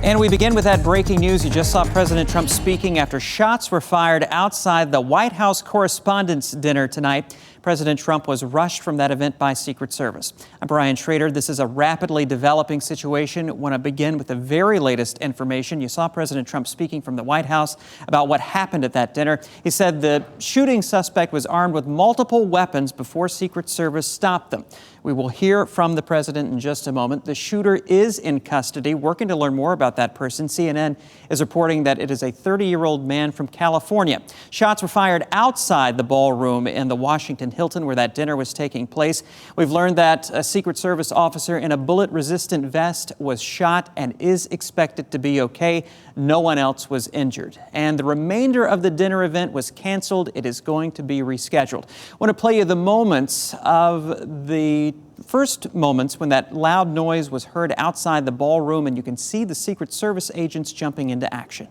And we begin with that breaking news. You just saw President Trump speaking after shots were fired outside the White House Correspondents Dinner tonight. President Trump was rushed from that event by Secret Service. I'm Brian Schrader. This is a rapidly developing situation. I want to begin with the very latest information. You saw President Trump speaking from the White House about what happened at that dinner. He said the shooting suspect was armed with multiple weapons before Secret Service stopped them. We will hear from the president in just a moment. The shooter is in custody. Working to learn more about that person, CNN is reporting that it is a 30-year-old man from California. Shots were fired outside the ballroom in the Washington Hilton where that dinner was taking place. We've learned that a Secret Service officer in a bullet-resistant vest was shot and is expected to be okay. No one else was injured. And the remainder of the dinner event was canceled. It is going to be rescheduled. I want to play you the moments of the first moments when that loud noise was heard outside the ballroom, and you can see the Secret Service agents jumping into action.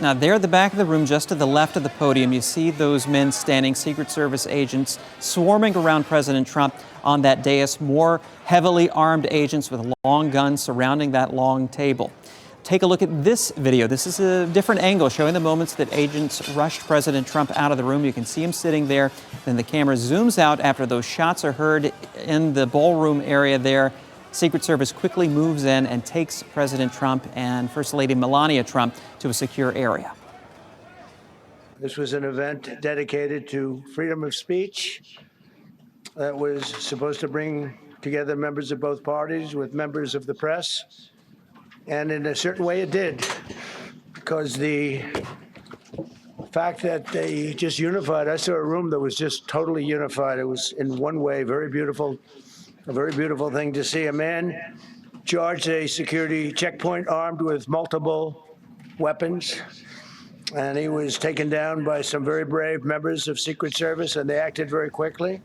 Now, there at the back of the room, just to the left of the podium, you see those men standing, Secret Service agents, swarming around President Trump on that dais, more heavily armed agents with long guns surrounding that long table. Take a look at this video. This is a different angle showing the moments that agents rushed President Trump out of the room. You can see him sitting there. Then the camera zooms out after those shots are heard in the ballroom area there. Secret Service quickly moves in and takes President Trump and First Lady Melania Trump to a secure area. This was an event dedicated to freedom of speech that was supposed to bring together members of both parties with members of the press. And in a certain way it did, because the fact that they just unified, I saw a room that was just totally unified. It was in one way very beautiful. A very beautiful thing to see. A man charged a security checkpoint armed with multiple weapons, and he was taken down by some very brave members of Secret Service, and they acted very quickly.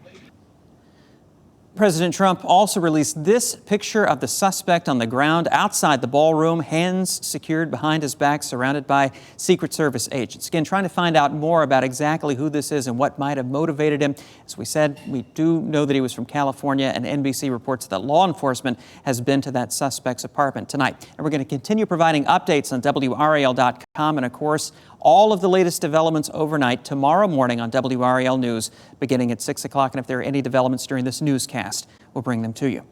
President Trump also released this picture of the suspect on the ground outside the ballroom, hands secured behind his back, surrounded by Secret Service agents. Again, trying to find out more about exactly who this is and what might have motivated him. As we said, we do know that he was from California, and NBC reports that law enforcement has been to that suspect's apartment tonight. And we're going to continue providing updates on WRAL.com and, of course, all of the latest developments overnight tomorrow morning on WRAL News beginning at 6 o'clock. And if there are any developments during this newscast, we'll bring them to you.